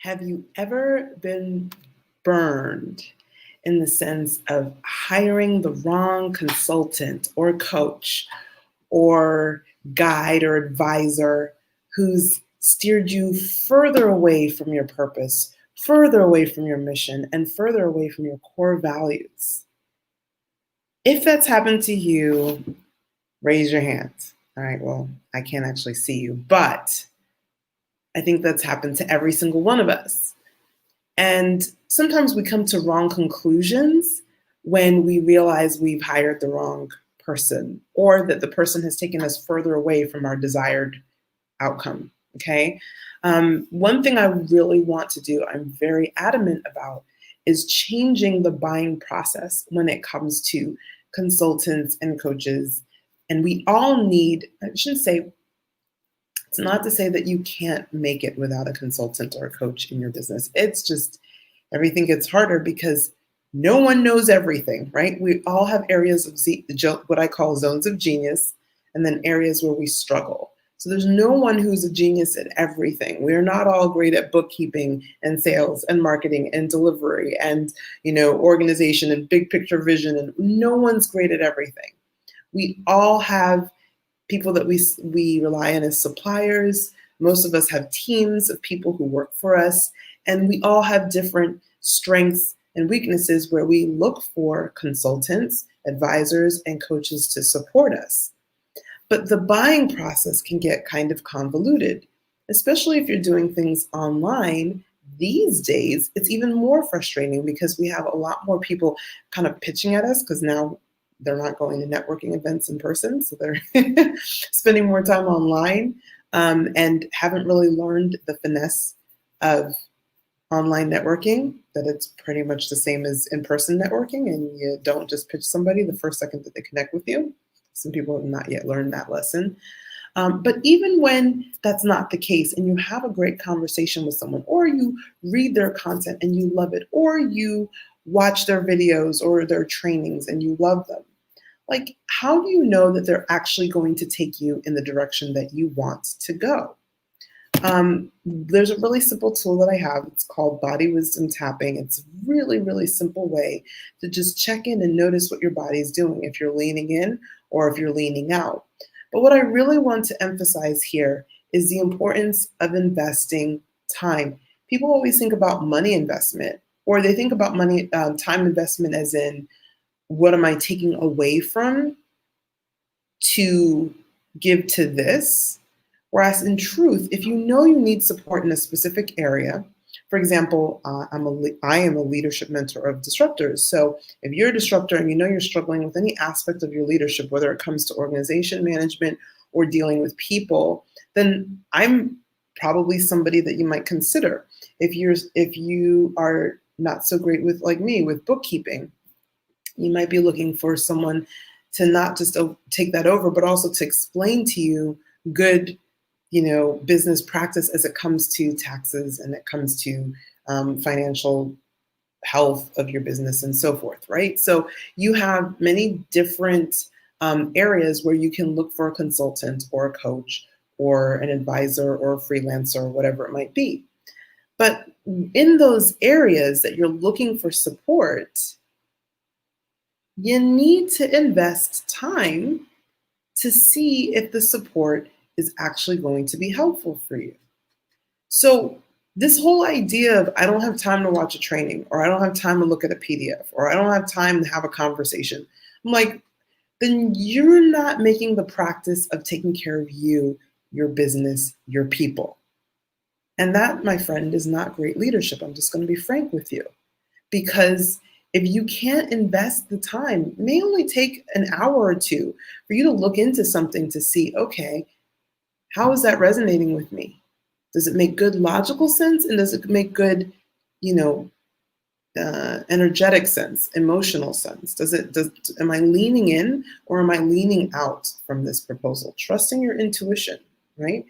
Have you ever been burned in the sense of hiring the wrong consultant or coach or guide or advisor who's steered you further away from your purpose, further away from your mission, and further away from your core values? If that's happened to you, raise your hand. All right, well, I can't actually see you, but I think that's happened to every single one of us. And sometimes we come to wrong conclusions when we realize we've hired the wrong person or that the person has taken us further away from our desired outcome. Okay. One thing I really want to do, I'm very adamant about, is changing the buying process when it comes to consultants and coaches. And we all need, I shouldn't say, it's not to say that you can't make it without a consultant or a coach in your business. It's just everything gets harder because no one knows everything, right? We all have areas of what I call zones of genius, and then areas where we struggle. So there's no one who's a genius at everything. We're not all great at bookkeeping and sales and marketing and delivery and, organization and big picture vision. And no one's great at everything. We all have people that we rely on as suppliers. Most of us have teams of people who work for us, and we all have different strengths and weaknesses where we look for consultants, advisors, and coaches to support us. But the buying process can get kind of convoluted, especially if you're doing things online. These days, it's even more frustrating because we have a lot more people kind of pitching at us because now they're not going to networking events in person, so they're spending more time online and haven't really learned the finesse of online networking, that it's pretty much the same as in-person networking, and you don't just pitch somebody the first second that they connect with you. Some people have not yet learned that lesson. But even when that's not the case and you have a great conversation with someone, or you read their content and you love it, or you watch their videos or their trainings and you love them, like, how do you know that they're actually going to take you in the direction that you want to go? There's a really simple tool that I have. It's called Body Wisdom Tapping. It's a really, really simple way to just check in and notice what your body is doing, if you're leaning in or if you're leaning out. But what I really want to emphasize here is the importance of investing time. People always think about money investment, or they think about time investment as in, what am I taking away from to give to this? Whereas in truth, if you know you need support in a specific area, for example, I am a leadership mentor of disruptors. So if you're a disruptor and you know you're struggling with any aspect of your leadership, whether it comes to organization management or dealing with people, then I'm probably somebody that you might consider. If you are not so great with, like me, with bookkeeping, you might be looking for someone to not just take that over, but also to explain to you good, business practice as it comes to taxes and it comes to financial health of your business and so forth, right? So you have many different areas where you can look for a consultant or a coach or an advisor or a freelancer or whatever it might be. But in those areas that you're looking for support, you need to invest time to see if the support is actually going to be helpful for you. So this whole idea of I don't have time to watch a training, or I don't have time to look at a PDF, or I don't have time to have a conversation, I'm like, then you're not making the practice of taking care of you, your business, your people. And that, my friend, is not great leadership. I'm just going to be frank with you. Because if you can't invest the time, it may only take an hour or two for you to look into something to see, okay, how is that resonating with me? Does it make good logical sense? And does it make good, energetic sense, emotional sense? Am I leaning in or am I leaning out from this proposal? Trusting your intuition, right?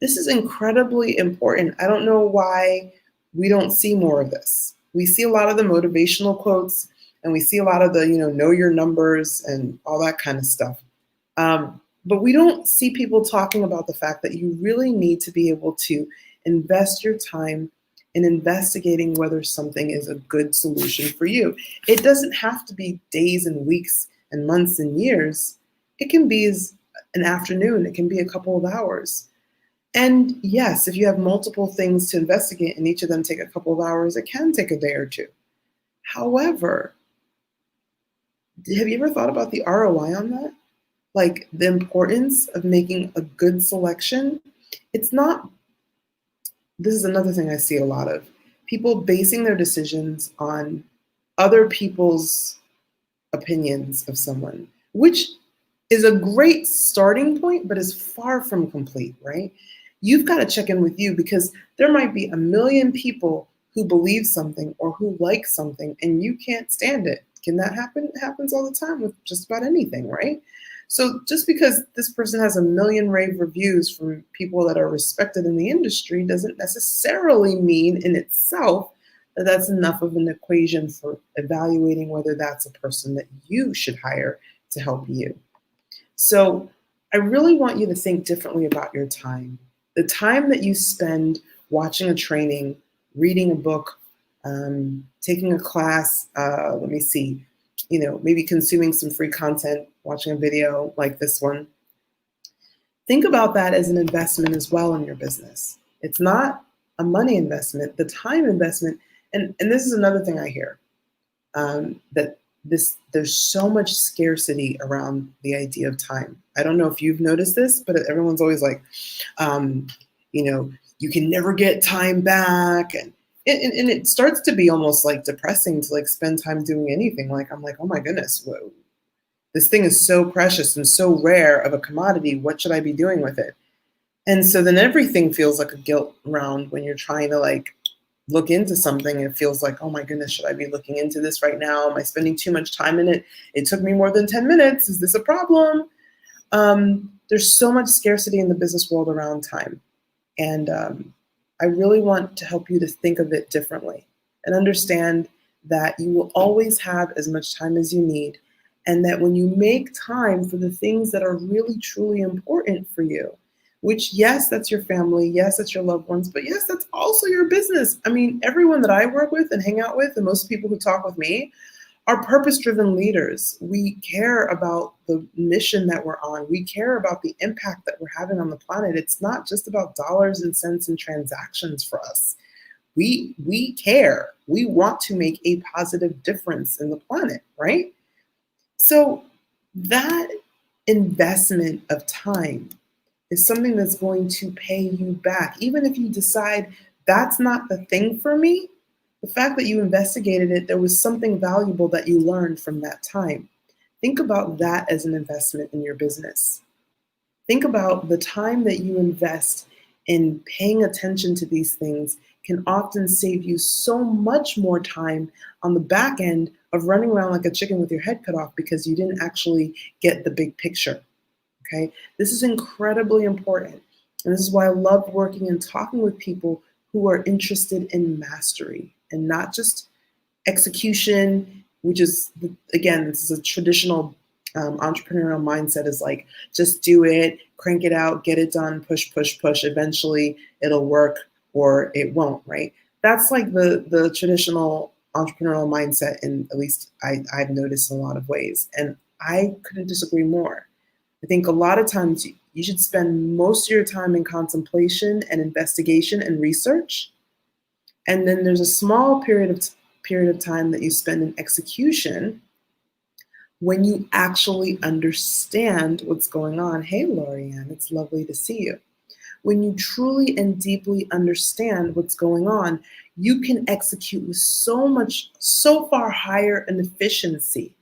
This is incredibly important. I don't know why we don't see more of this. We see a lot of the motivational quotes and we see a lot of the, know your numbers and all that kind of stuff. But we don't see people talking about the fact that you really need to be able to invest your time in investigating whether something is a good solution for you. It doesn't have to be days and weeks and months and years. It can be as an afternoon, it can be a couple of hours. And yes, if you have multiple things to investigate and each of them take a couple of hours, it can take a day or two. However, have you ever thought about the ROI on that? Like the importance of making a good selection? It's not, this is another thing I see a lot of people basing their decisions on other people's opinions of someone, which is a great starting point, but is far from complete, right? You've got to check in with you because there might be a million people who believe something or who like something and you can't stand it. Can that happen? It happens all the time with just about anything, right? So just because this person has a million rave reviews from people that are respected in the industry doesn't necessarily mean in itself that that's enough of an equation for evaluating whether that's a person that you should hire to help you. So I really want you to think differently about your time. The time that you spend watching a training, reading a book, taking a class, let me see, maybe consuming some free content, watching a video like this one. Think about that as an investment as well in your business. It's not a money investment, the time investment. And this is another thing I hear, that there's so much scarcity around the idea of time. I don't know if you've noticed this, but everyone's always like, you can never get time back. And it starts to be almost like depressing to like spend time doing anything. Like, I'm like, oh my goodness, whoa, this thing is so precious and so rare of a commodity. What should I be doing with it? And so then everything feels like a guilt round when you're trying to like look into something. It feels like, oh my goodness, should I be looking into this right now? Am I spending too much time in it? It took me more than 10 minutes. Is this a problem? There's so much scarcity in the business world around time. And I really want to help you to think of it differently and understand that you will always have as much time as you need. And that when you make time for the things that are really, truly important for you, which, yes, that's your family, yes, that's your loved ones, but yes, that's also your business. I mean, everyone that I work with and hang out with, and most people who talk with me, are purpose-driven leaders. We care about the mission that we're on. We care about the impact that we're having on the planet. It's not just about dollars and cents and transactions for us. We care. We want to make a positive difference in the planet, right? So that investment of time is something that's going to pay you back. Even if you decide that's not the thing for me, the fact that you investigated it, there was something valuable that you learned from that time. Think about that as an investment in your business. Think about the time that you invest in paying attention to these things can often save you so much more time on the back end of running around like a chicken with your head cut off because you didn't actually get the big picture. Okay, this is incredibly important. And this is why I love working and talking with people who are interested in mastery and not just execution, which is, again, this is a traditional entrepreneurial mindset, is like, just do it, crank it out, get it done, push, push, push. Eventually it'll work or it won't, right? That's like the traditional entrepreneurial mindset, and at least I've noticed in a lot of ways. And I couldn't disagree more. I think a lot of times you should spend most of your time in contemplation and investigation and research. And then there's a small period of time that you spend in execution when you actually understand what's going on. Hey, Lorianne, it's lovely to see you. When you truly and deeply understand what's going on, you can execute with so far higher an efficiency.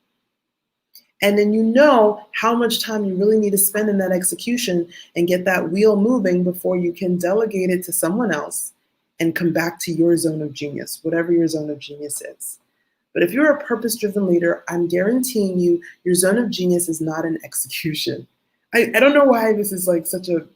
And then you know how much time you really need to spend in that execution and get that wheel moving before you can delegate it to someone else and come back to your zone of genius, whatever your zone of genius is. But if you're a purpose-driven leader, I'm guaranteeing you your zone of genius is not in execution. I don't know why this is like such a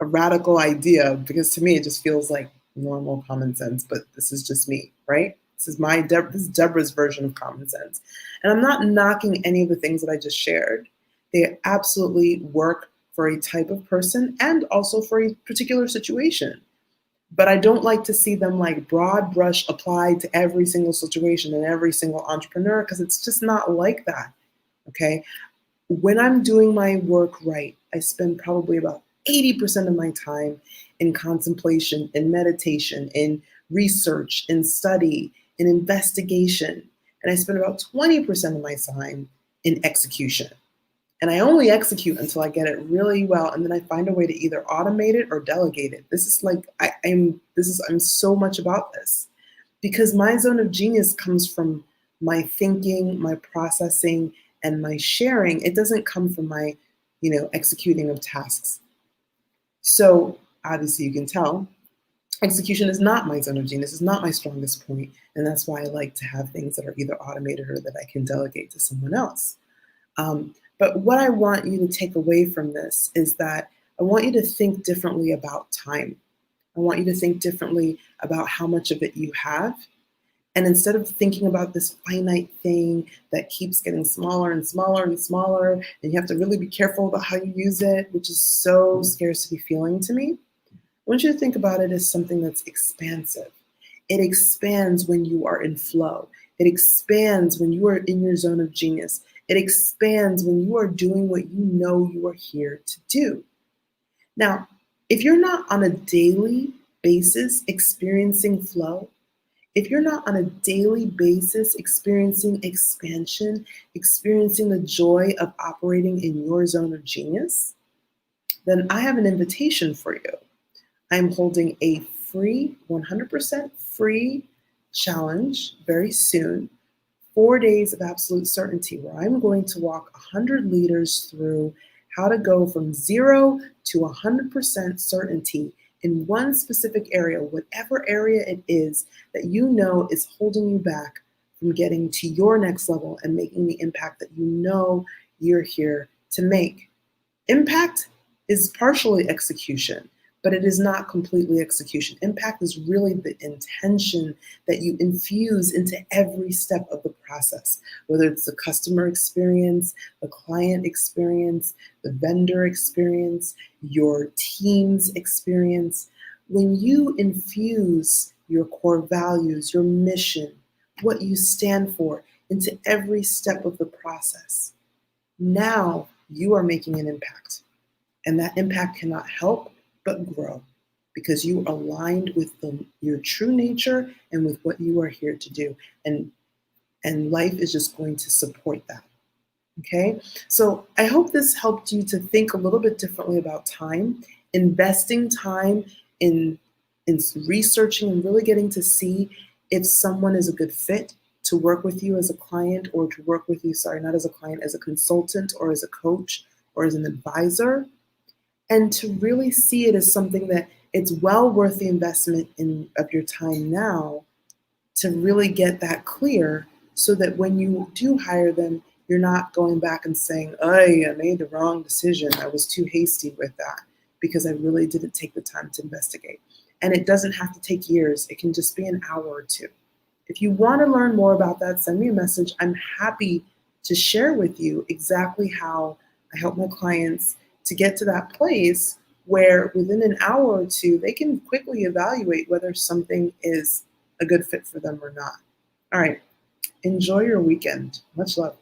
radical idea, because to me it just feels like normal common sense, but this is just me, right? This is Deborah's version of common sense. And I'm not knocking any of the things that I just shared. They absolutely work for a type of person and also for a particular situation. But I don't like to see them like broad brush applied to every single situation and every single entrepreneur, because it's just not like that. Okay. When I'm doing my work right, I spend probably about 80% of my time in contemplation, in meditation, in research, in study, in investigation. And I spend about 20% of my time in execution. And I only execute until I get it really well, and then I find a way to either automate it or delegate it. This is like I'm so much about this because my zone of genius comes from my thinking, my processing, and my sharing. It doesn't come from my, executing of tasks. So obviously you can tell execution is not my zone of genius, is not my strongest point, and that's why I like to have things that are either automated or that I can delegate to someone else. But what I want you to take away from this is that I want you to think differently about time. I want you to think differently about how much of it you have. And instead of thinking about this finite thing that keeps getting smaller and smaller and smaller, and you have to really be careful about how you use it, which is so scarcity feeling to me, I want you to think about it as something that's expansive. It expands when you are in flow. It expands when you are in your zone of genius. It expands when you are doing what you know you are here to do. Now, if you're not on a daily basis experiencing flow, if you're not on a daily basis experiencing expansion, experiencing the joy of operating in your zone of genius, then I have an invitation for you. I'm holding a free, 100% free challenge very soon, 4 days of absolute certainty, where I'm going to walk 100 leaders through how to go from 0 to 100% certainty in one specific area, whatever area it is that you know is holding you back from getting to your next level and making the impact that you know you're here to make. Impact is partially execution, but it is not completely execution. Impact is really the intention that you infuse into every step of the process, whether it's the customer experience, the client experience, the vendor experience, your team's experience. When you infuse your core values, your mission, what you stand for into every step of the process, now you are making an impact. And that impact cannot help but grow because you aligned with your true nature and with what you are here to do. And life is just going to support that. Okay? So I hope this helped you to think a little bit differently about time, investing time in researching and really getting to see if someone is a good fit to work with you as a client or to work with you, sorry, not as a client, as a consultant or as a coach or as an advisor. And to really see it as something that it's well worth the investment of your time now to really get that clear so that when you do hire them, you're not going back and saying, oh, I made the wrong decision. I was too hasty with that because I really didn't take the time to investigate. And it doesn't have to take years. It can just be an hour or two. If you want to learn more about that, send me a message. I'm happy to share with you exactly how I help my clients to get to that place where within an hour or two, they can quickly evaluate whether something is a good fit for them or not. All right. Enjoy your weekend. Much love.